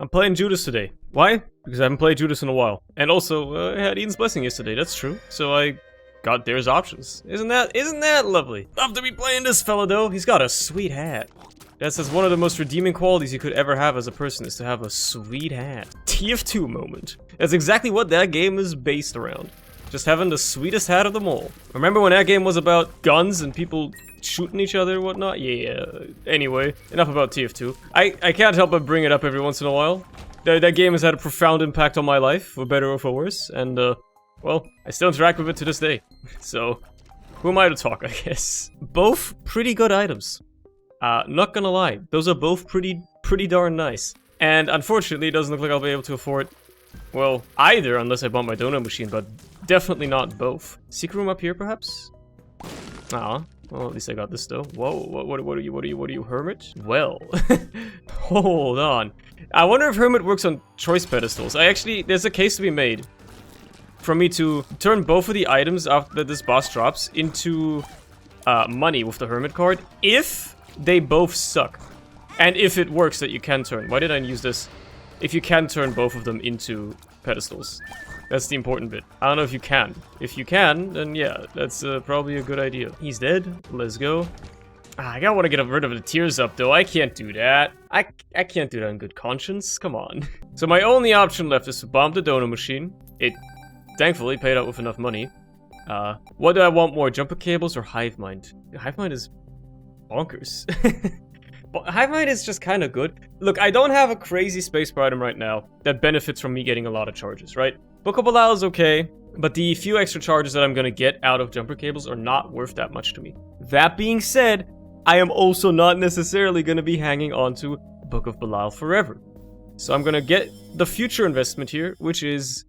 I'm playing Judas today. Why? Because I haven't played Judas in a while. And also, I had Eden's Blessing yesterday, that's true. So I got There's Options. Isn't that lovely? Love to be playing this fella though. He's got a sweet hat. That says one of the most redeeming qualities you could ever have as a person is to have a sweet hat. TF2 moment. That's exactly what that game is based around. Just having the sweetest hat of them all. Remember when that game was about guns and people shooting each other and whatnot? Yeah. Anyway, enough about TF2. I can't help but bring it up every once in a while. That game has had a profound impact on my life, for better or for worse, and well, I still interact with it to this day. So, who am I to talk, I guess? Both pretty good items. Not gonna lie, those are both pretty darn nice. And unfortunately, it doesn't look like I'll be able to afford, well, either unless I bought my donut machine, but definitely not both. Secret room up here, perhaps? Aw, well, at least I got this though. Whoa, what are you, Hermit? Well, hold on. I wonder if Hermit works on choice pedestals. There's a case to be made for me to turn both of the items after this boss drops into money with the Hermit card, if they both suck. And if it works that you can turn. Why did I use this? If you can turn both of them into pedestals. That's the important bit. I don't know if you can. If you can, then yeah, that's probably a good idea. He's dead. Let's go. I gotta want to get rid of the tears up, though. I can't do that. I can't do that in good conscience. Come on. So my only option left is to bomb the donut machine. It thankfully paid out with enough money. What do I want more? Jumper cables or Hive Mind? Hive Mind is bonkers. Hive Mind is just kind of good. Look, I don't have a crazy space item right now that benefits from me getting a lot of charges, right? Book of Belial is okay, but the few extra charges that I'm gonna get out of jumper cables are not worth that much to me. That being said, I am also not necessarily gonna be hanging on to Book of Belial forever. So I'm gonna get the future investment here, which is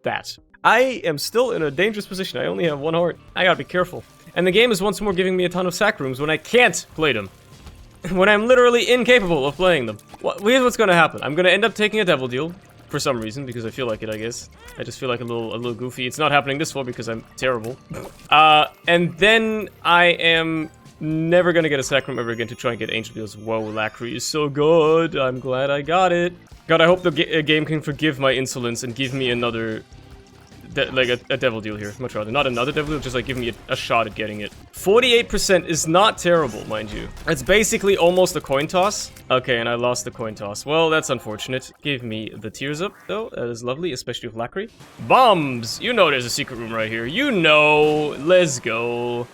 that. I am still in a dangerous position. I only have one heart. I gotta be careful. And the game is once more giving me a ton of sack rooms when I can't play them. When I'm literally incapable of playing them. Here's what's gonna happen. I'm gonna end up taking a devil deal. For some reason, because I feel like it, I guess. I just feel like a little goofy. It's not happening this fall because I'm terrible. And then I am never gonna get a sack room ever again to try and get angel deals. Whoa, Lacry is so good. I'm glad I got it. God, I hope the game can forgive my insolence and give me another... like a devil deal here, much rather. Not another devil deal, just like give me a shot at getting it. 48% is not terrible, mind you. It's basically almost a coin toss. Okay, and I lost the coin toss. Well, that's unfortunate. Give me the tears up, though. That is lovely, especially with Lacry. Bombs! You know there's a secret room right here. You know! Let's go.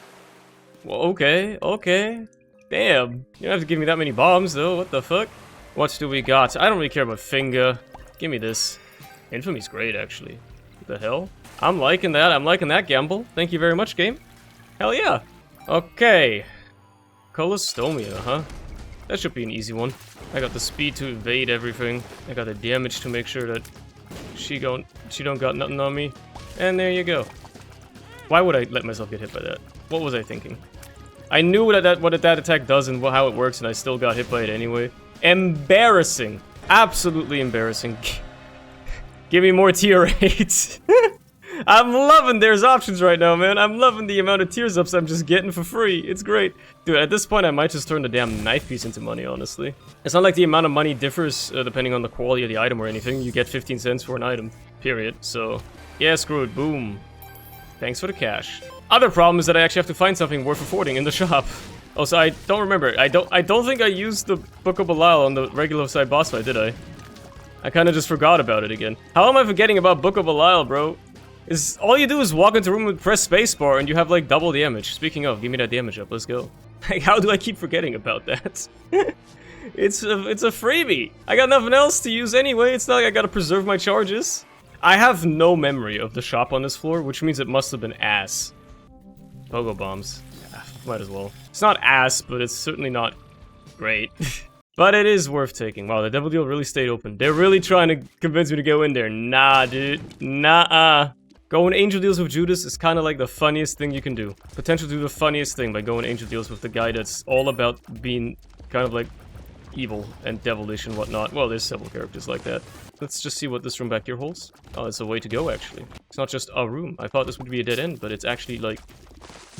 Well, okay. Damn. You don't have to give me that many bombs, though. What the fuck? What do we got? I don't really care about Finger. Give me this. Infamy's great, actually. The hell? I'm liking that. I'm liking that gamble. Thank you very much, game. Hell yeah. Okay. Colostomia, huh? That should be an easy one. I got the speed to evade everything. I got the damage to make sure that she don't got nothing on me. And there you go. Why would I let myself get hit by that? What was I thinking? I knew what that attack does and how it works, and I still got hit by it anyway. Embarrassing. Absolutely embarrassing. Give me more tier 8. I'm loving There's Options right now, man. I'm loving the amount of tears ups I'm just getting for free. It's great. Dude, at this point, I might just turn the damn knife piece into money, honestly. It's not like the amount of money differs depending on the quality of the item or anything. You get 15 cents for an item, period. So, yeah, screw it. Boom. Thanks for the cash. Other problem is that I actually have to find something worth affording in the shop. Also, I don't remember. I don't think I used the Book of Belial on the regular side boss fight, did I? I kind of just forgot about it again. How am I forgetting about Book of Belial, bro? All you do is walk into a room and press spacebar and you have like double damage. Speaking of, give me that damage up. Let's go. Like, how do I keep forgetting about that? It's a freebie. I got nothing else to use anyway. It's not like I gotta preserve my charges. I have no memory of the shop on this floor, which means it must have been ass. Pogo bombs. Yeah, might as well. It's not ass, but it's certainly not great. But it is worth taking. Wow, the devil deal really stayed open. They're really trying to convince me to go in there. Nah, dude. Nah-uh. Going angel deals with Judas is kind of like the funniest thing you can do. Potential to do the funniest thing by going angel deals with the guy that's all about being kind of like evil and devilish and whatnot. Well, there's several characters like that. Let's just see what this room back here holds. Oh, it's a way to go, actually. It's not just a room. I thought this would be a dead end, but it's actually, like,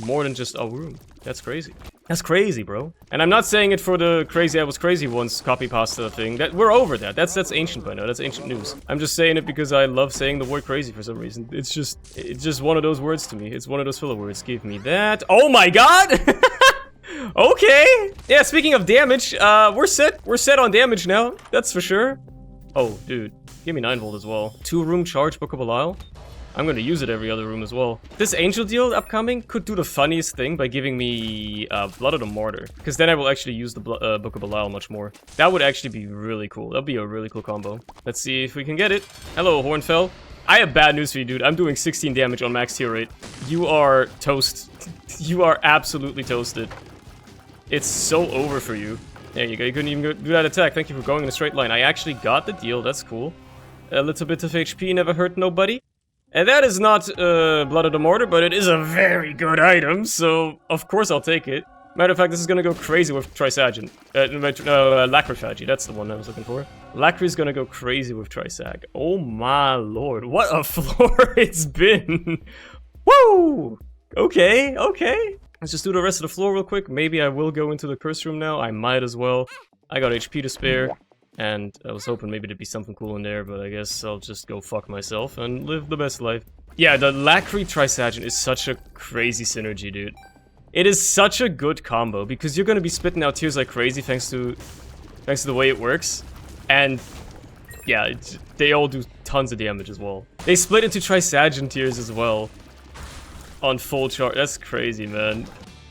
more than just a room. That's crazy. That's crazy, bro. And I'm not saying it for the crazy I was crazy once copy pasta thing. That we're over that. That's ancient by now. That's ancient news. I'm just saying it because I love saying the word crazy for some reason. It's just one of those words to me. It's one of those filler words. Give me that. Oh my god! Okay. Yeah, speaking of damage, we're set on damage now. That's for sure. Oh, dude. Give me 9 volt as well. 2-room charge Book of Belial. I'm gonna use it every other room as well. This Angel deal upcoming could do the funniest thing by giving me Blood of the Martyr. Because then I will actually use the Book of Belial much more. That would actually be really cool. That'd be a really cool combo. Let's see if we can get it. Hello, Hornfell. I have bad news for you, dude. I'm doing 16 damage on max tier rate. You are toast. You are absolutely toasted. It's so over for you. There you go. You couldn't even do that attack. Thank you for going in a straight line. I actually got the deal. That's cool. A little bit of HP never hurt nobody. And that is not Blood of the Martyr, but it is a very good item, so of course I'll take it. Matter of fact, this is gonna go crazy with Trisagent. Lacrophagy, that's the one I was looking for. Lacry's gonna go crazy with Trisag. Oh my lord, what a floor it's been! Woo! Okay, okay. Let's just do the rest of the floor real quick. Maybe I will go into the curse room now. I might as well. I got HP to spare. And I was hoping maybe there'd be something cool in there, but I guess I'll just go fuck myself and live the best life. Yeah, the Lacry Trisagent is such a crazy synergy, dude. It is such a good combo, because you're gonna be spitting out tears like crazy thanks to the way it works. And yeah, they all do tons of damage as well. They split into Trisagent tears as well. On full charge. That's crazy, man.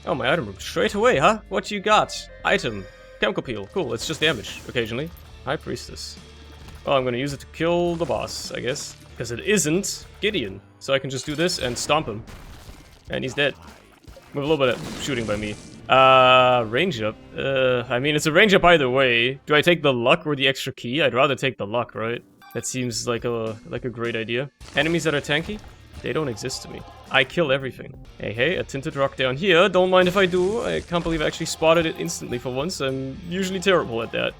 Oh, my item room. Straight away, huh? What you got? Item. Chemical peel. Cool, it's just damage, occasionally. High Priestess. Well, I'm gonna use it to kill the boss, I guess. Because it isn't Gideon. So I can just do this and stomp him. And he's dead. With a little bit of shooting by me. Range up. I mean, it's a range up either way. Do I take the luck or the extra key? I'd rather take the luck, right? That seems like a great idea. Enemies that are tanky? They don't exist to me. I kill everything. Hey, hey, a tinted rock down here. Don't mind if I do. I can't believe I actually spotted it instantly for once. I'm usually terrible at that.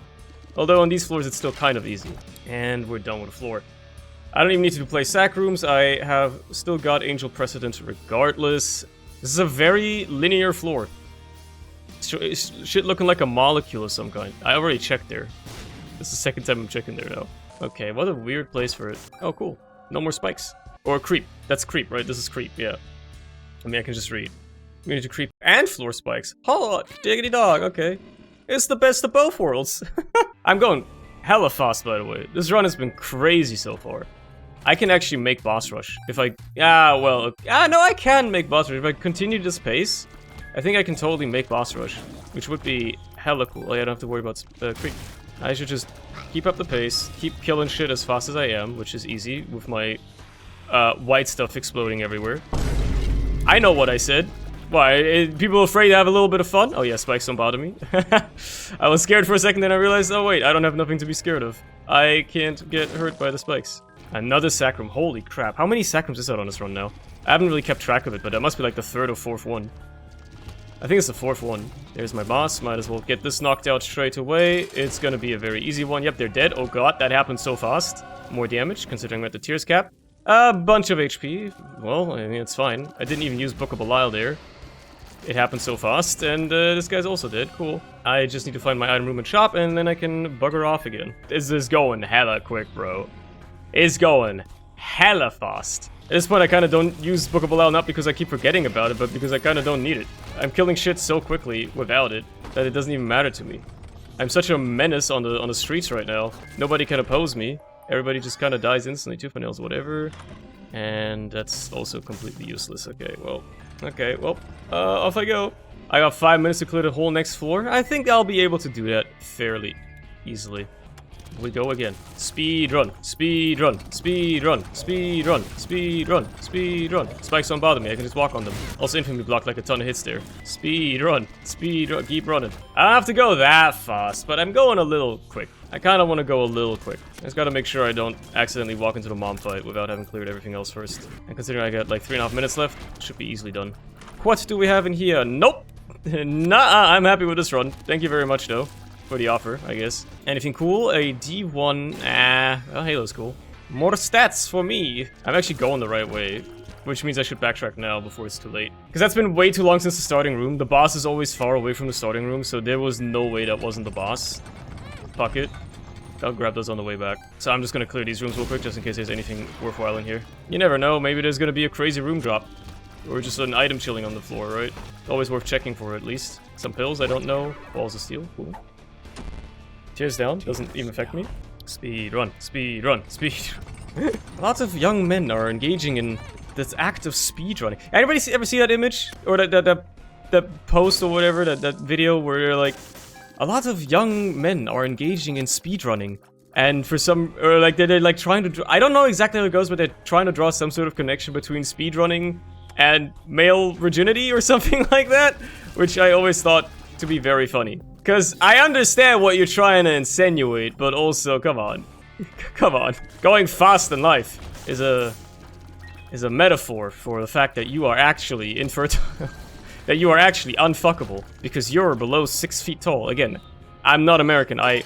Although on these floors it's still kind of easy. And we're done with the floor. I don't even need to play sack rooms. I have still got Angel Precedent regardless. This is a very linear floor. Shit looking like a molecule of some kind. I already checked there. This is the second time I'm checking there now. Okay, what a weird place for it. Oh, cool. No more spikes. Or creep. That's creep, right? This is creep, yeah. I mean, I can just read. We need to creep and floor spikes. Oh, diggity dog, okay. It's the best of both worlds. I'm going hella fast, by the way. This run has been crazy so far. I can actually make boss rush. If I... no, I can make boss rush. If I continue this pace, I think I can totally make boss rush. Which would be hella cool. I don't have to worry about creep. I should just keep up the pace, keep killing shit as fast as I am, which is easy with my white stuff exploding everywhere. I know what I said. Why? People afraid to have a little bit of fun? Oh yeah, spikes don't bother me. I was scared for a second, then I realized, oh wait, I don't have nothing to be scared of. I can't get hurt by the spikes. Another sacrum. Holy crap. How many sacrums is that on this run now? I haven't really kept track of it, but that must be like the 3rd or 4th one. I think it's the 4th one. There's my boss. Might as well get this knocked out straight away. It's gonna be a very easy one. Yep, they're dead. Oh god, that happened so fast. More damage, considering I'm at the tears cap. A bunch of HP. Well, I mean, it's fine. I didn't even use Book of Belial there. It happened so fast, and this guy's also dead. Cool. I just need to find my item room and shop, and then I can bugger off again. This is going hella quick, bro. It's going hella fast. At this point, I kind of don't use Book of Belial, not because I keep forgetting about it, but because I kind of don't need it. I'm killing shit so quickly without it that it doesn't even matter to me. I'm such a menace on the streets right now. Nobody can oppose me. Everybody just kind of dies instantly. Tooth nails, whatever. And that's also completely useless. Okay, well, off I go. I got 5 minutes to clear the whole next floor. I think I'll be able to do that fairly easily. We go again. Speed run, speed run, speed run, speed run, speed run, speed run. Spikes don't bother me, I can just walk on them. Also infantry block like a ton of hits there. Speed run, keep running. I don't have to go that fast, but I'm going a little quick. I kind of want to go a little quick. I just got to make sure I don't accidentally walk into the mom fight without having cleared everything else first. And considering I got like 3.5 minutes left, should be easily done. What do we have in here? Nope. Nah, I'm happy with this run. Thank you very much though. For the offer, I guess. Anything cool? A D1. Well, Halo's cool. More stats for me. I'm actually going the right way. which means I should backtrack now before it's too late. Because that's been way too long since the starting room. The boss is always far away from the starting room, so there was no way that wasn't the boss. Fuck it. I'll grab those on the way back. So I'm just gonna clear these rooms real quick, just in case there's anything worthwhile in here. You never know, maybe there's gonna be a crazy room drop. Or just an item chilling on the floor, right? Always worth checking for, at least. Some pills, I don't know. Balls of steel, cool. Tears down, doesn't even affect me. Speed run, speed run, speed. Lots of young men are engaging in this act of speedrunning. Anybody ever see that image? Or that post or whatever, that video where they're like, a lot of young men are engaging in speedrunning. And for some, or like they're like trying to, I don't know exactly how it goes, but they're trying to draw some sort of connection between speedrunning and male virginity or something like that. Which I always thought to be very funny. Because I understand what you're trying to insinuate, but also, come on. Come on. Going fast in life is a metaphor for the fact that you are actually infertile. That you are actually unfuckable because you're below 6 feet tall. Again, I'm not American. I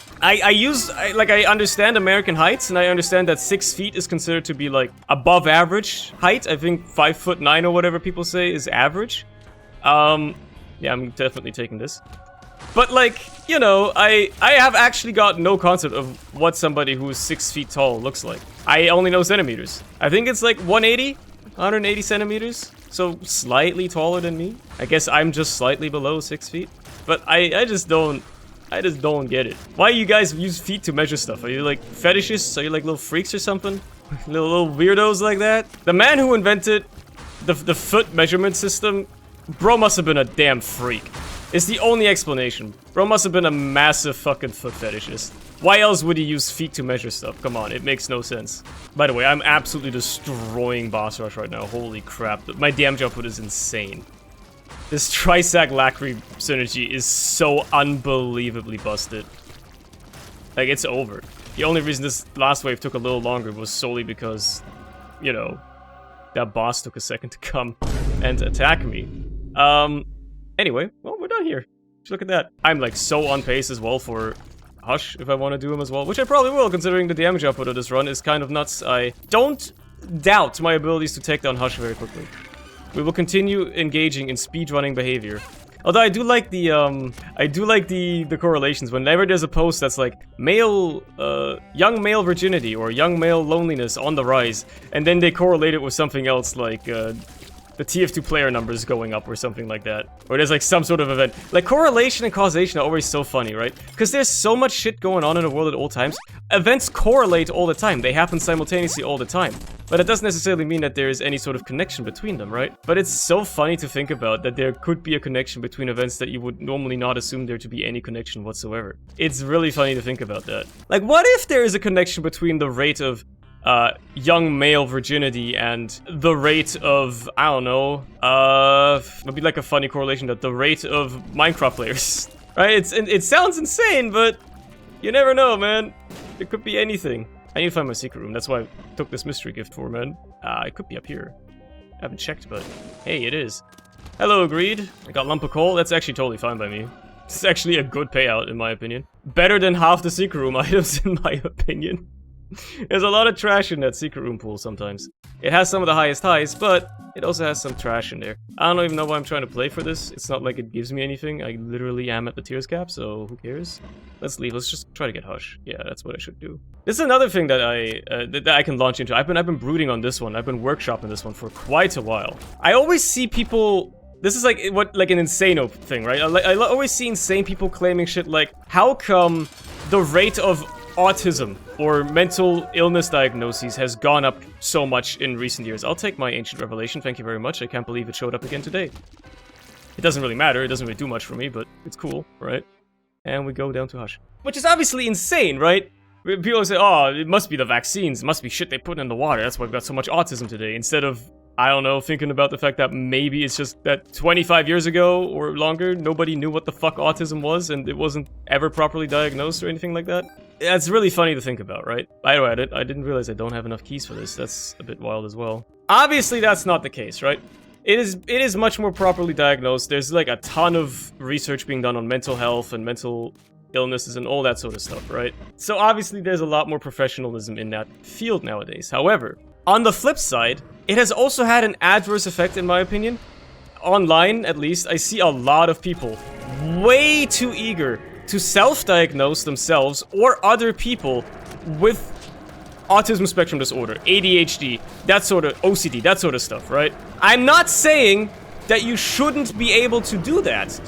understand American heights, and I understand that 6 feet is considered to be like above average height. I think 5'9" or whatever people say is average. Yeah, I'm definitely taking this. But like, you know, I have actually got no concept of what somebody who is 6 feet tall looks like. I only know centimeters. I think it's like 180 centimeters. So slightly taller than me. I guess I'm just slightly below 6 feet. But I just don't get it. Why you guys use feet to measure stuff? Are you like fetishists? Are you like little freaks or something? little weirdos like that? The man who invented the foot measurement system, bro must have been a damn freak. It's the only explanation. Bro must have been a massive fucking foot fetishist. Why else would he use feet to measure stuff? Come on, it makes no sense. By the way, I'm absolutely destroying boss rush right now. Holy crap. My damage output is insane. This Trisac Lacry synergy is so unbelievably busted. Like, it's over. The only reason this last wave took a little longer was solely because, you know, that boss took a second to come and attack me. Anyway, well, we're done here. Just look at that. I'm, like, so on pace as well for Hush, if I want to do him as well. Which I probably will, considering the damage output of this run is kind of nuts. I don't doubt my abilities to take down Hush very quickly. We will continue engaging in speedrunning behavior. Although I do like the, the correlations. Whenever there's a post that's like, young male virginity or young male loneliness on the rise, and then they correlate it with something else like, the TF2 player numbers going up or something like that. Or there's like some sort of event. Like, correlation and causation are always so funny, right? Because there's so much shit going on in the world at all times. Events correlate all the time. They happen simultaneously all the time. But it doesn't necessarily mean that there is any sort of connection between them, right? But it's so funny to think about that there could be a connection between events that you would normally not assume there to be any connection whatsoever. It's really funny to think about that. Like, what if there is a connection between the rate of young male virginity and the rate of, I don't know, would be like a funny correlation that the rate of Minecraft players, right? It sounds insane, but you never know, man. It could be anything. I need to find my secret room. That's why I took this mystery gift for, man. It could be up here. I haven't checked, but hey, it is. Hello, Greed. I got lump of coal. That's actually totally fine by me. It's actually a good payout, in my opinion. Better than half the secret room items, in my opinion. There's a lot of trash in that secret room pool sometimes. It has some of the highest highs, but it also has some trash in there. I don't even know why I'm trying to play for this. It's not like it gives me anything. I literally am at the tears cap, so who cares? Let's leave. Let's just try to get Hush. Yeah, that's what I should do. This is another thing that I can launch into. I've been brooding on this one. I've been workshopping this one for quite a while. I always see people. This is like an insano thing, right? I always see insane people claiming shit like, how come the rate of autism or mental illness diagnoses has gone up so much in recent years? I'll take my ancient revelation, thank you very much. I can't believe it showed up again today. It doesn't really matter, it doesn't really do much for me, but it's cool, right? And we go down to Hush. Which is obviously insane, right? People say, oh, it must be the vaccines, it must be shit they put in the water, that's why we've got so much autism today, instead of, I don't know, thinking about the fact that maybe it's just that 25 years ago or longer, nobody knew what the fuck autism was and it wasn't ever properly diagnosed or anything like that. That's really funny to think about, right? By the way, I didn't realize I don't have enough keys for this. That's a bit wild as well. Obviously, that's not the case, right? It is much more properly diagnosed. There's like a ton of research being done on mental health and mental illnesses and all that sort of stuff, right? So obviously, there's a lot more professionalism in that field nowadays. However, on the flip side, it has also had an adverse effect, in my opinion. Online, at least, I see a lot of people way too eager to self-diagnose themselves or other people with autism spectrum disorder, ADHD, that sort of OCD, that sort of stuff, right? I'm not saying that you shouldn't be able to do that.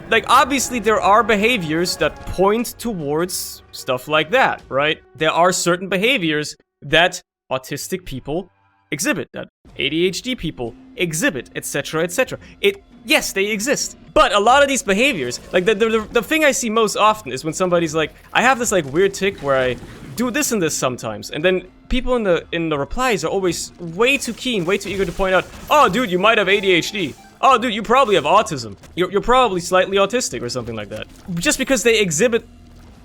Like, obviously, there are behaviors that point towards stuff like that, right? There are certain behaviors that autistic people exhibit, that ADHD people exhibit, etc., etc. Yes, they exist. But a lot of these behaviors, like the thing I see most often is when somebody's like, I have this like weird tick where I do this and this sometimes, and then people in the replies are always way too keen, way too eager to point out, oh dude, you might have ADHD. Oh dude, you probably have autism. You're probably slightly autistic or something like that. Just because they exhibit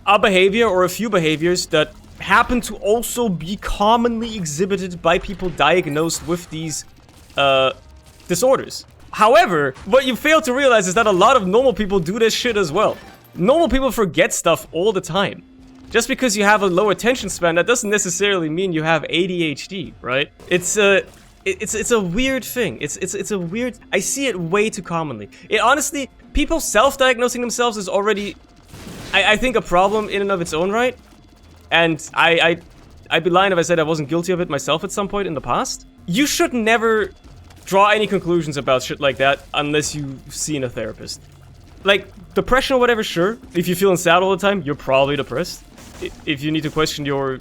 a behavior or a few behaviors that happen to also be commonly exhibited by people diagnosed with these disorders. However, what you fail to realize is that a lot of normal people do this shit as well. Normal people forget stuff all the time. Just because you have a low attention span, that doesn't necessarily mean you have ADHD, right? It's a weird thing. It's a weird... I see it way too commonly. It honestly, people self-diagnosing themselves is already, I think, a problem in and of its own right. And I'd be lying if I said I wasn't guilty of it myself at some point in the past. You should never draw any conclusions about shit like that unless you've seen a therapist. Like, depression or whatever, sure. If you're feeling sad all the time, you're probably depressed. If you need to question your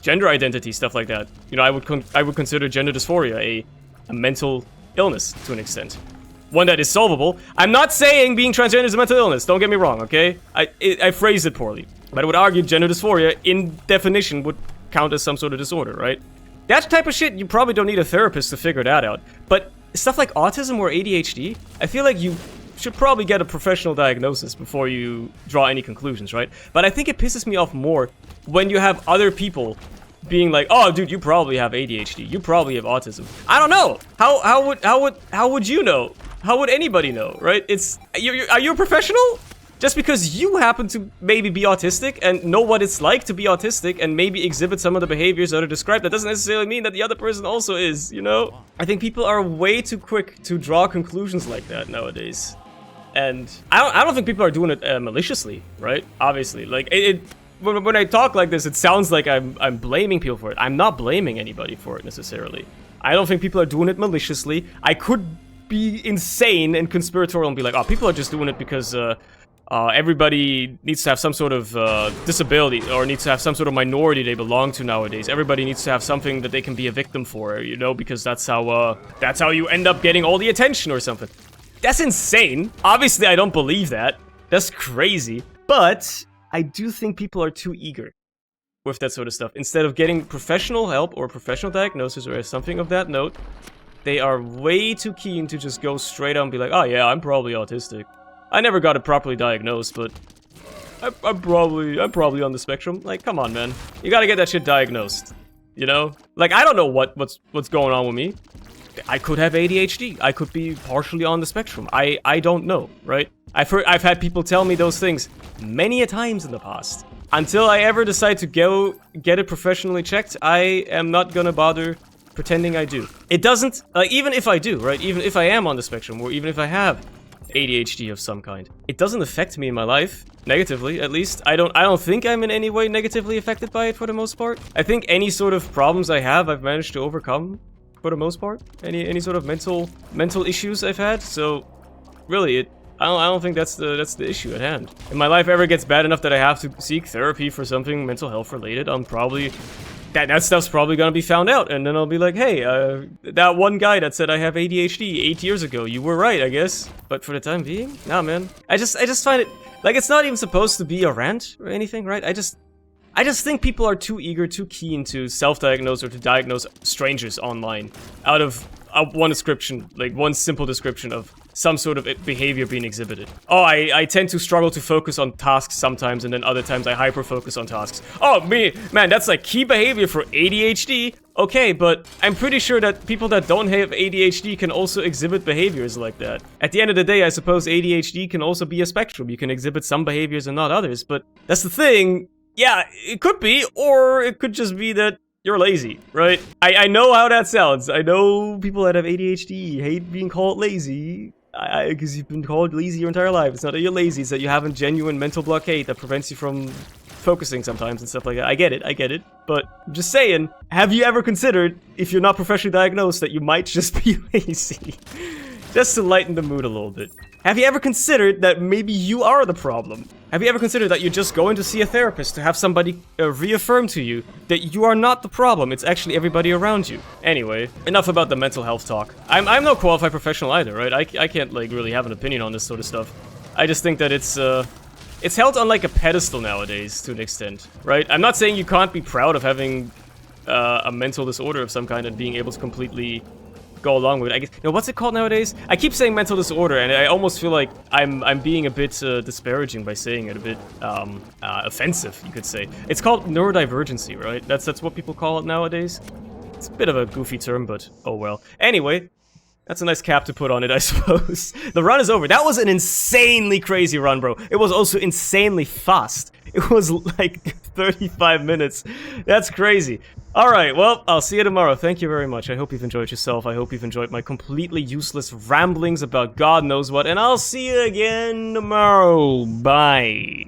gender identity, stuff like that. You know, I would consider gender dysphoria a mental illness to an extent. One that is solvable. I'm not saying being transgender is a mental illness, don't get me wrong, okay? I phrased it poorly. But I would argue gender dysphoria, in definition, would count as some sort of disorder, right? That type of shit, you probably don't need a therapist to figure that out. But stuff like autism or ADHD, I feel like you should probably get a professional diagnosis before you draw any conclusions, right? But I think it pisses me off more when you have other people being like, oh dude, you probably have ADHD, you probably have autism. I don't know. How would you know? How would anybody know, right? Are you a professional? Just because you happen to maybe be autistic and know what it's like to be autistic and maybe exhibit some of the behaviors that are described, that doesn't necessarily mean that the other person also is, you know? I think people are way too quick to draw conclusions like that nowadays. And I don't think people are doing it maliciously, right? Obviously, like when I talk like this, it sounds like I'm blaming people for it. I'm not blaming anybody for it necessarily. I don't think people are doing it maliciously. I could be insane and conspiratorial and be like, oh, people are just doing it because everybody needs to have some sort of disability or needs to have some sort of minority they belong to nowadays. Everybody needs to have something that they can be a victim for, you know, because that's how you end up getting all the attention or something. That's insane. Obviously, I don't believe that. That's crazy. But I do think people are too eager with that sort of stuff. Instead of getting professional help or professional diagnosis or something of that note, they are way too keen to just go straight out and be like, oh yeah, I'm probably autistic. I never got it properly diagnosed, but I'm probably on the spectrum. Like, come on, man. You gotta get that shit diagnosed. You know? Like, I don't know what's going on with me. I could have ADHD. I could be partially on the spectrum. I don't know, right? I've had people tell me those things many a times in the past. Until I ever decide to go get it professionally checked, I am not gonna bother pretending I do. It doesn't, like, even if I do, right? Even if I am on the spectrum, or even if I have ADHD of some kind, it doesn't affect me in my life negatively. At least I don't think I'm in any way negatively affected by it for the most part. I think any sort of problems I have, I've managed to overcome for the most part. Any sort of mental issues I've had. So really, I don't think that's the issue at hand. If my life ever gets bad enough that I have to seek therapy for something mental health related, I'm probably that stuff's probably gonna be found out, and then I'll be like, hey, that one guy that said I have ADHD 8 years ago, you were right, I guess. But for the time being, nah, man. I just find it like it's not even supposed to be a rant or anything, right? I just think people are too eager, too keen to self-diagnose or to diagnose strangers online out of one description, like one simple description of some sort of behavior being exhibited. Oh, I tend to struggle to focus on tasks sometimes, and then other times I hyper-focus on tasks. Oh, man, that's like key behavior for ADHD. Okay, but I'm pretty sure that people that don't have ADHD can also exhibit behaviors like that. At the end of the day, I suppose ADHD can also be a spectrum. You can exhibit some behaviors and not others, but that's the thing. Yeah, it could be, or it could just be that you're lazy, right? I know how that sounds. I know people that have ADHD hate being called lazy. Because you've been called lazy your entire life. It's not that you're lazy, it's that you have a genuine mental blockade that prevents you from focusing sometimes and stuff like that. I get it. But I'm just saying, have you ever considered, if you're not professionally diagnosed, that you might just be lazy? Just to lighten the mood a little bit. Have you ever considered that maybe you are the problem? Have you ever considered that you're just going to see a therapist to have somebody reaffirm to you that you are not the problem, it's actually everybody around you? Anyway, enough about the mental health talk. I'm no qualified professional either, right? I can't, like, really have an opinion on this sort of stuff. I just think that it's held on, like, a pedestal nowadays, to an extent, right? I'm not saying you can't be proud of having a mental disorder of some kind and being able to completely go along with it. I guess, what's it called nowadays? I keep saying mental disorder, and I almost feel like I'm being a bit disparaging by saying it, a bit offensive, you could say. It's called neurodivergency, right? That's what people call it nowadays. It's a bit of a goofy term, but oh well. Anyway, that's a nice cap to put on it, I suppose. The run is over. That was an insanely crazy run, bro. It was also insanely fast. It was like 35 minutes. That's crazy. Alright, well, I'll see you tomorrow. Thank you very much. I hope you've enjoyed yourself. I hope you've enjoyed my completely useless ramblings about God knows what. And I'll see you again tomorrow. Bye.